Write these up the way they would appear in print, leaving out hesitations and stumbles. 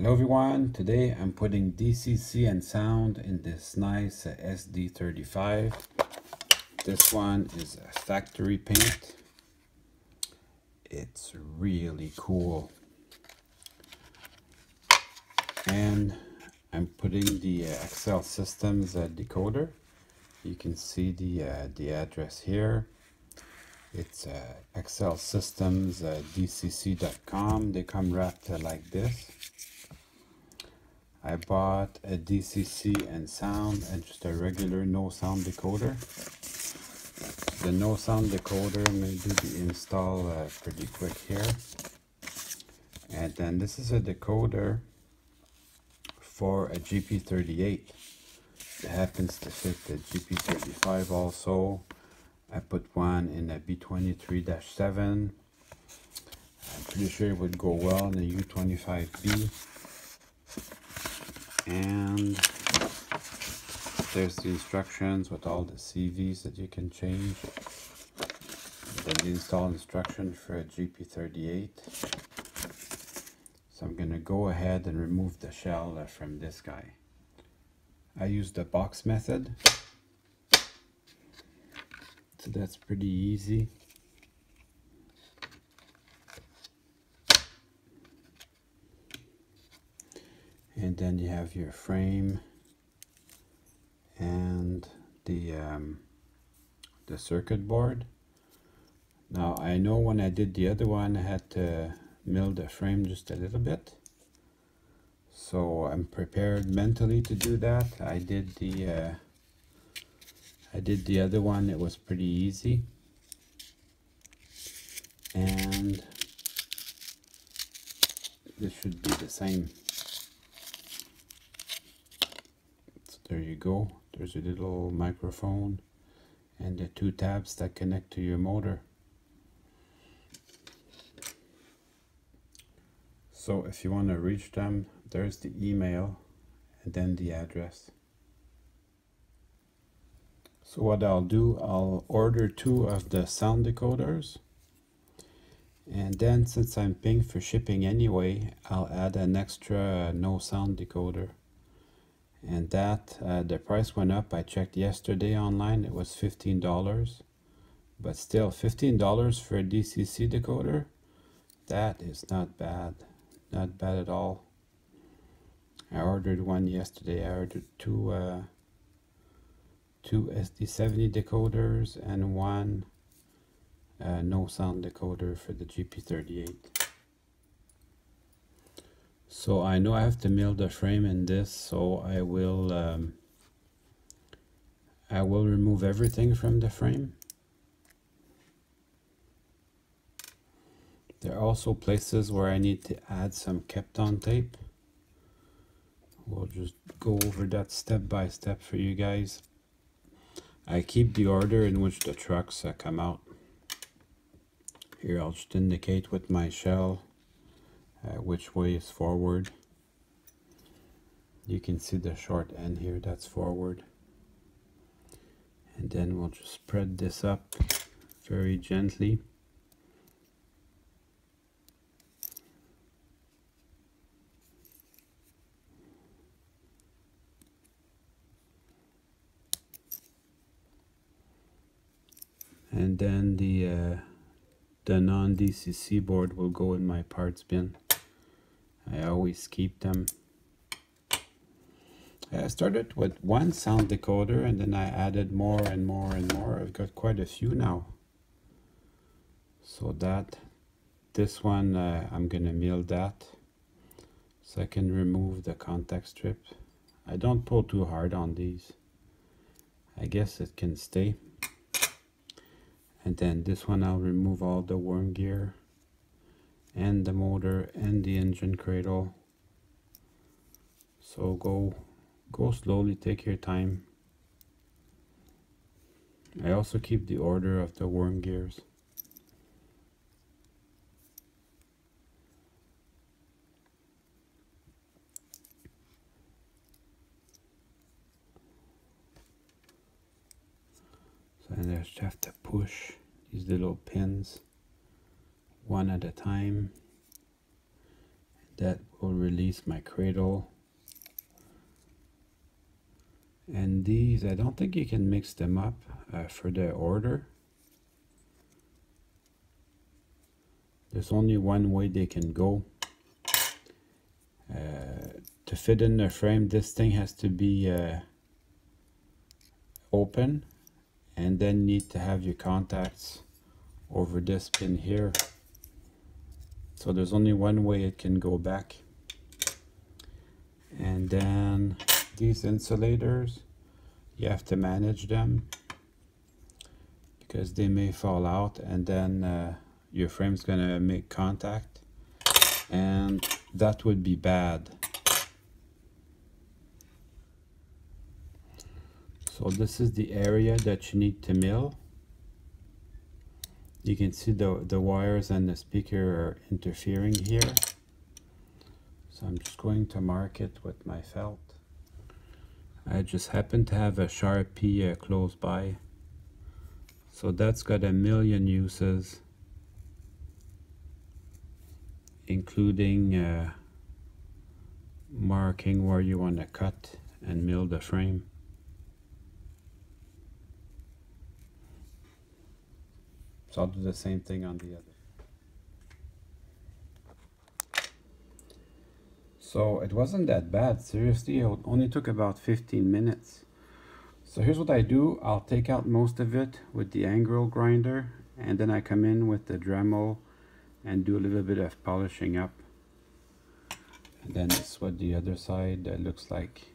Hello everyone, today I'm putting DCC and sound in this nice SD35. This one is a factory paint. It's really cool. And I'm putting the Excel Systems decoder. You can see the address here. It's Excel Systems DCC.com. They come wrapped like this. I bought a DCC and sound and just a regular no sound decoder. The no sound decoder may do the install pretty quick here. And then this is a decoder for a GP38. It happens to fit the GP35 also. I put one in a B23-7. I'm pretty sure it would go well in the U25B. And there's the instructions with all the CVs that you can change. Then the install instruction for a GP38. So I'm going to go ahead and remove the shell from this guy. I use the box method. So that's pretty easy. And then you have your frame and the circuit board. Now I know when I did the other one I had to mill the frame just a little bit. So I'm prepared mentally to do that. I did the other one, it was pretty easy. And this should be the same. There you go, there's a little microphone and the two tabs that connect to your motor. So if you want to reach them, there's the email and then the address. So what I'll do, I'll order 2 of the sound decoders. And then since I'm paying for shipping anyway, I'll add an extra no sound decoder. And that the price went up. I checked yesterday online, it was $15, but still $15 for a DCC decoder, that is not bad at all. I ordered one yesterday. I ordered two SD70 decoders and one no sound decoder for the GP38. So I know I have to mill the frame in this, so I will remove everything from the frame. There are also places where I need to add some kept-on tape. We'll just go over that step by step for you guys. I keep the order in which the trucks come out. Here I'll just indicate with my shell which way is forward. You can see the short end here, that's forward. And then we'll just spread this up very gently. And then the non-DCC board will go in my parts bin. I always keep them. I started with one sound decoder and then I added more and more and more. I've got quite a few now. So this one I'm gonna mill that so I can remove the contact strip. I don't pull too hard on these. I guess it can stay. And then this one I'll remove all the worm gear and the motor and the engine cradle. So go slowly, take your time. I also keep the order of the worm gears. So I just have to push these little pins one at a time. That will release my cradle. And these, I don't think you can mix them up for the order. There's only one way they can go. To fit in the frame, this thing has to be open, and then need to have your contacts over this pin here. So there's only one way it can go back. And then these insulators, you have to manage them because they may fall out, and then your frame's gonna make contact, and that would be bad. So this is the area that you need to mill. You can see the wires and the speaker are interfering here. So I'm just going to mark it with my felt. I just happen to have a Sharpie close by. So that's got a million uses, including marking where you want to cut and mill the frame. So I'll do the same thing on the other. So it wasn't that bad, seriously. It only took about 15 minutes. So here's what I do. I'll take out most of it with the angle grinder, and then I come in with the Dremel and do a little bit of polishing up. And then this is what the other side looks like.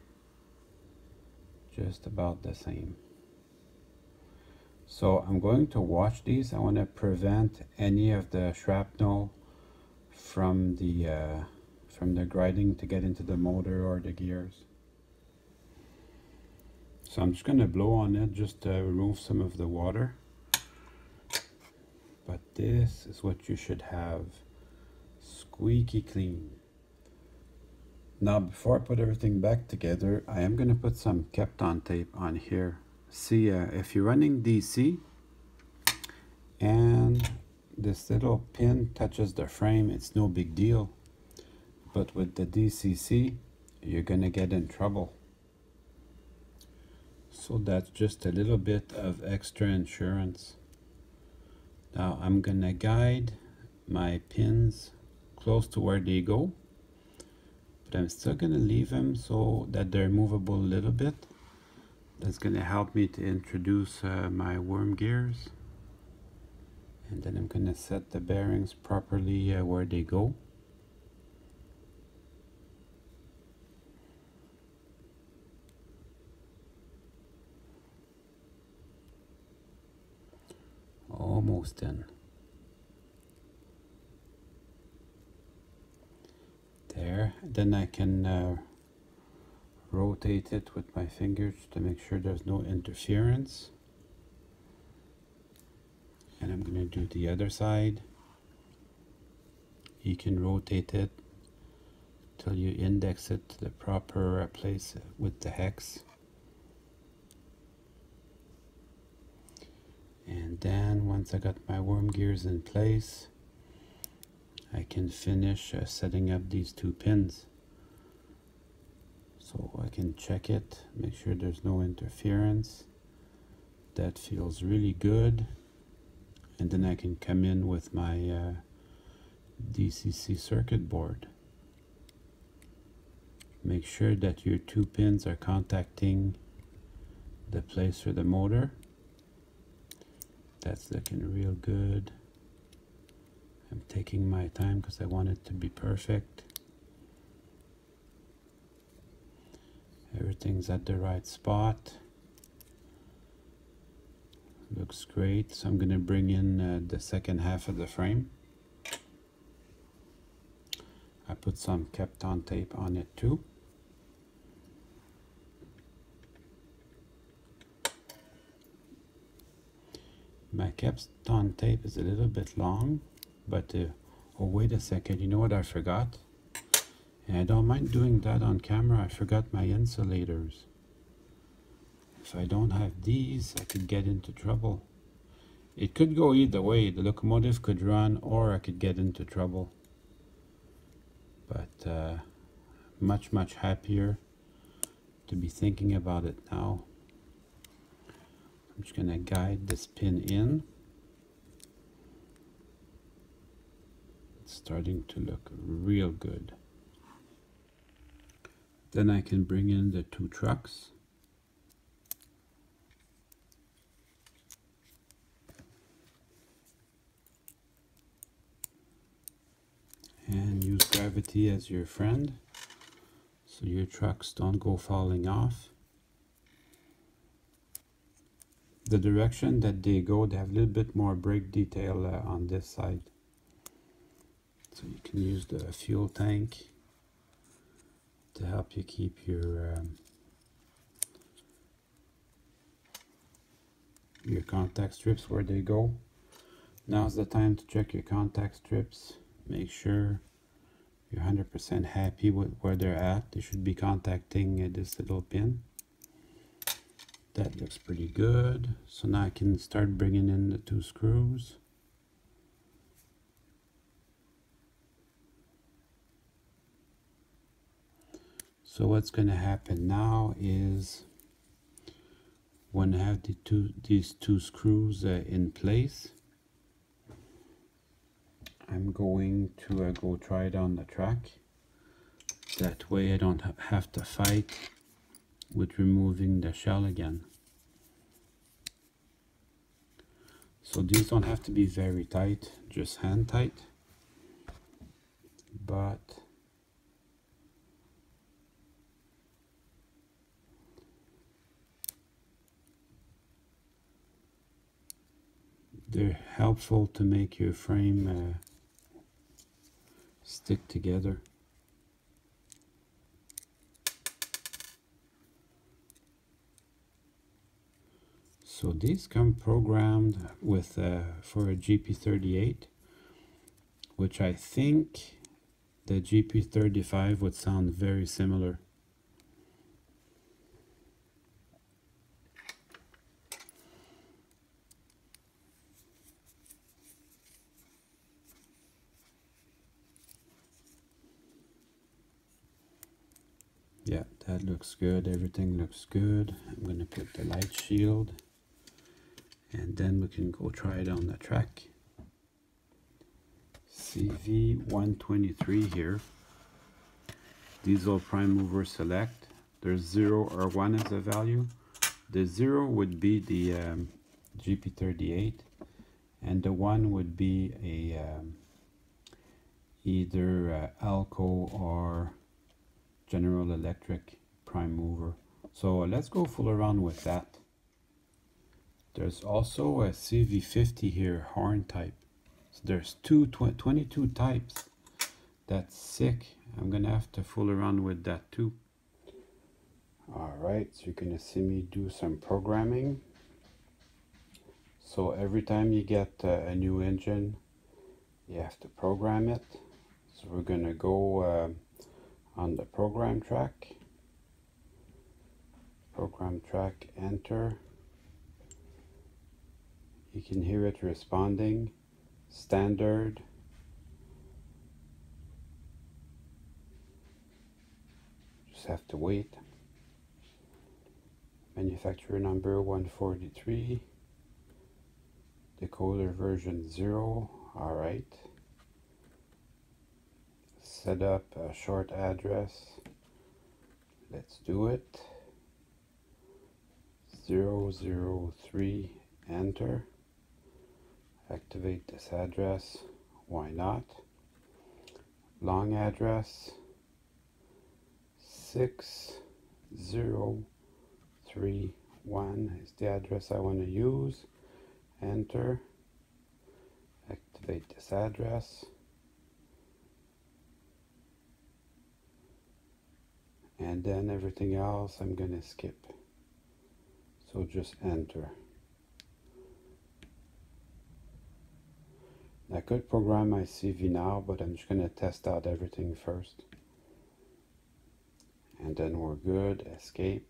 Just about the same. So I'm going to wash these. I want to prevent any of the shrapnel from the grinding to get into the motor or the gears. So I'm just going to blow on it just to remove some of the water. But this is what you should have. Squeaky clean. Now before I put everything back together, I am going to put some Kapton tape on here. See, if you're running DC and this little pin touches the frame, it's no big deal. But with the DCC, you're gonna get in trouble. So that's just a little bit of extra insurance. Now I'm gonna guide my pins close to where they go, but I'm still gonna leave them so that they're movable a little bit. That's going to help me to introduce my worm gears, and then I'm going to set the bearings properly where they go. Almost in. There, then I can rotate it with my fingers to make sure there's no interference. And I'm going to do the other side. You can rotate it till you index it to the proper place with the hex. And then once I got my worm gears in place, I can finish setting up these two pins. So I can check it, make sure there's no interference. That feels really good. And then I can come in with my DCC circuit board. Make sure that your two pins are contacting the place for the motor. That's looking real good. I'm taking my time because I want it to be perfect. Everything's at the right spot. Looks great. So I'm going to bring in the second half of the frame. I put some Kapton tape on it too. My Kapton tape is a little bit long, but oh wait a second, you know what I forgot? And I don't mind doing that on camera. I forgot my insulators. If I don't have these, I could get into trouble. It could go either way. The locomotive could run, or I could get into trouble. but much happier to be thinking about it now. I'm just gonna guide this pin in. It's starting to look real good. Then I can bring in the two trucks. And use gravity as your friend, so your trucks don't go falling off. The direction that they go, they have a little bit more brake detail on this side. So you can use the fuel tank to help you keep your contact strips where they go. Now's the time to check your contact strips. Make sure you're 100% happy with where they're at. They should be contacting this little pin. That looks pretty good. So now I can start bringing in the two screws. So what's going to happen now is when I have these two screws in place, I'm going to go try it on the track. That way I don't have to fight with removing the shell again. So these don't have to be very tight, just hand tight. But they're helpful to make your frame stick together. So these come programmed with for a GP38, which I think the GP35 would sound very similar. Yeah, that looks good. Everything looks good. I'm going to put the light shield, and then we can go try it on the track. CV123 here. Diesel prime mover select. There's 0 or 1 as a value. The 0 would be the GP38, and the 1 would be a either Alco or General Electric prime mover. So let's go fool around with that. There's also a CV50 here, horn type. So there's 22 types. That's sick. I'm gonna have to fool around with that too. Alright, so you're gonna see me do some programming. So every time you get a new engine, you have to program it. So we're gonna go on the program track, enter. You can hear it responding, standard, just have to wait. Manufacturer number 143, decoder version 0, alright. Set up a short address, let's do it. 003, enter. Activate this address, why not? Long address 6031 is the address I want to use. Enter. Activate this address. And then everything else I'm going to skip. So just enter. I could program my CV now, but I'm just going to test out everything first. And then we're good. Escape.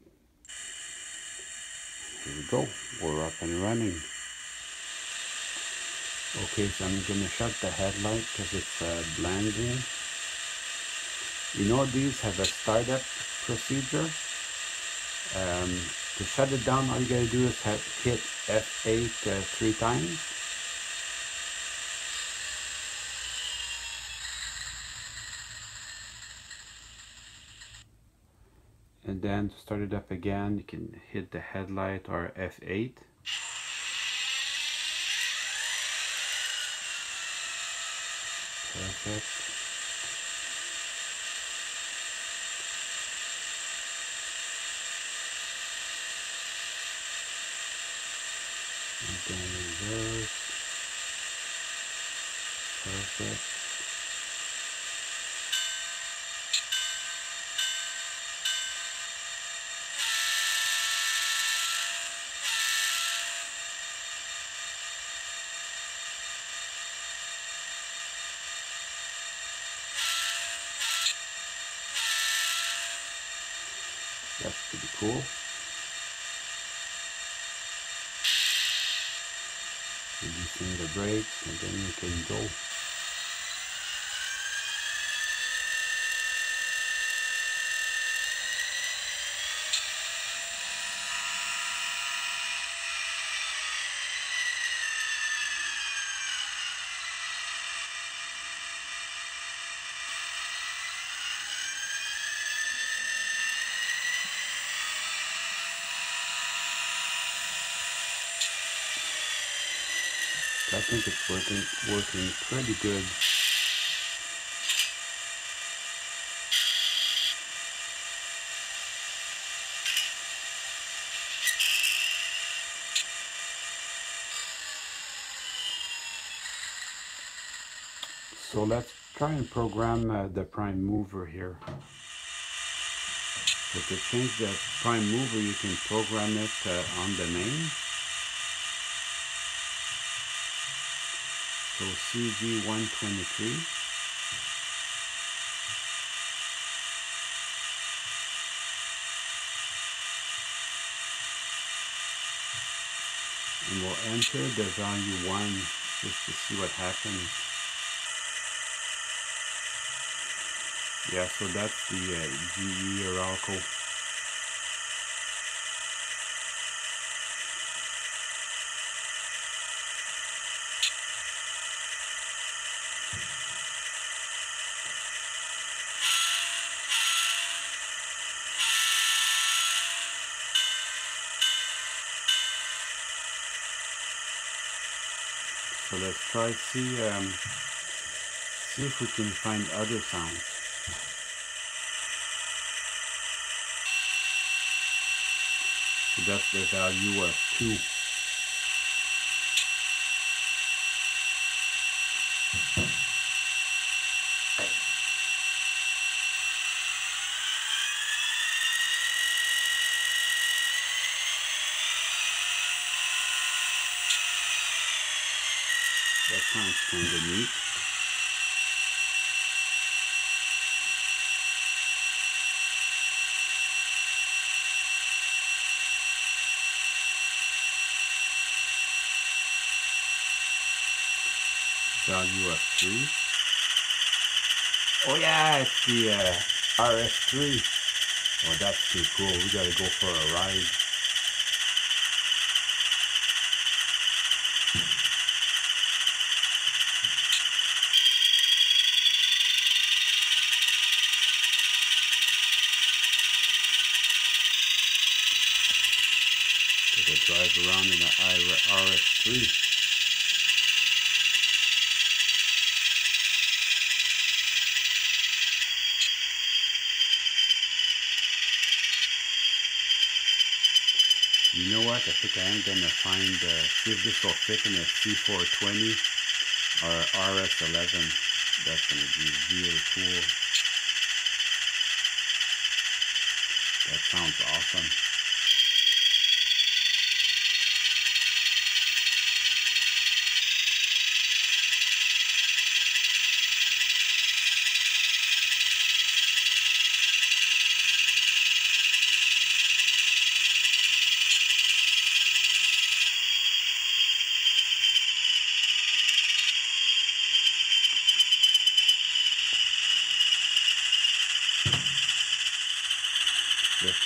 Here we go. We're up and running. Okay, so I'm going to shut the headlight because it's blinding. You know, these have a startup procedure. To shut it down, all you gotta do is hit F8 3 times. And then to start it up again, you can hit the headlight or F8. Perfect. And then reverse. Perfect. That's pretty cool. Releasing the brakes, and then you can go. I think it's working pretty good. So let's try and program the prime mover here. So to change the prime mover, you can program it on the main. So CG123. And we'll enter the value 1 just to see what happens. Yeah, so that's the GE Arauco. So let's try see if we can find other sounds. So that's the value of 2. That sounds kind of neat. Value of 3. Oh yeah, it's the RS3. Oh, that's too cool. We gotta go for a ride. Gotta drive around in the RS3. You know what? I think I am gonna find see if this will fit in a C420 or RS11. That's gonna be really cool. That sounds awesome.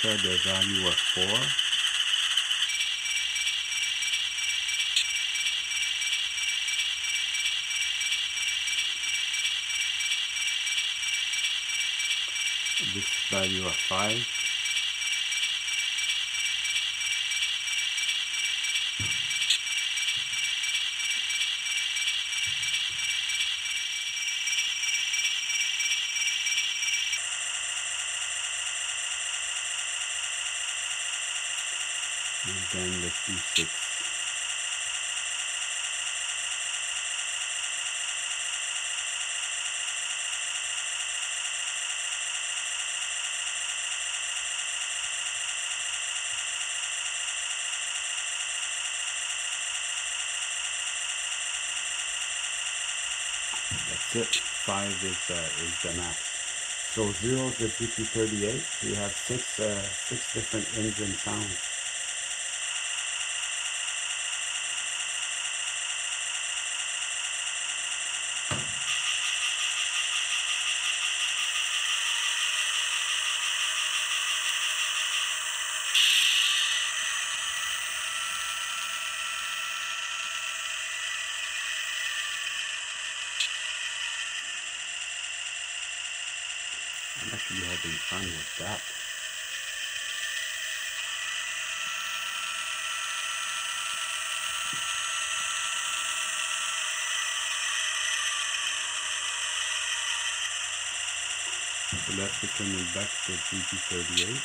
try the value of 4. This value of 5. And then let's do 6. That's it. 5 is the max. So 0 is the GP38. We have 6 different ins and sounds. I'm actually having fun with that. So that's returning back to GP38.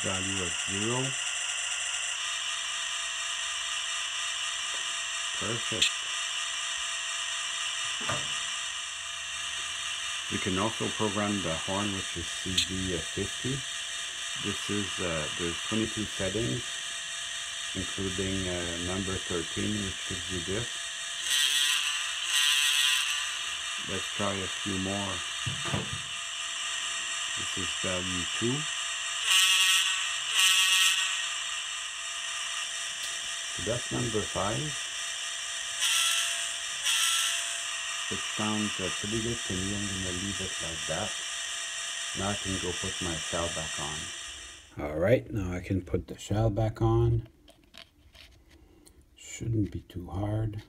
Value of 0. Perfect. We can also program the horn, which is CV50. This is, there's 22 settings, including number 13, which gives you this. Let's try a few more. This is value 2. So that's number 5. It sounds pretty good to me. I'm going to leave it like that. Now I can go put my shell back on. Alright, now I can put the shell back on. Shouldn't be too hard.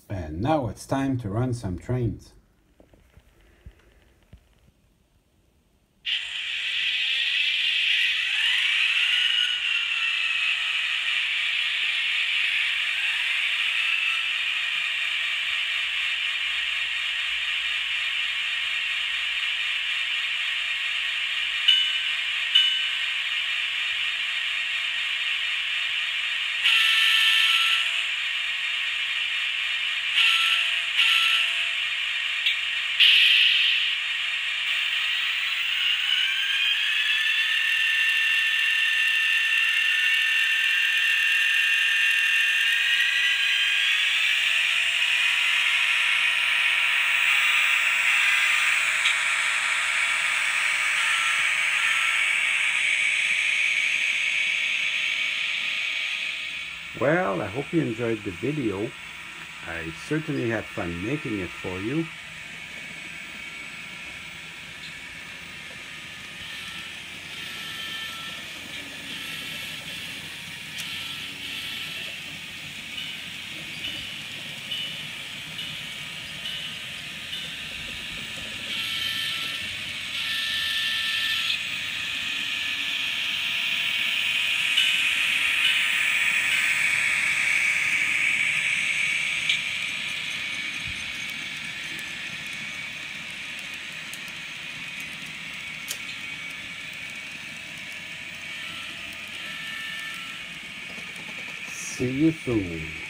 And now it's time to run some trains. Well, I hope you enjoyed the video. I certainly had fun making it for you. See you soon.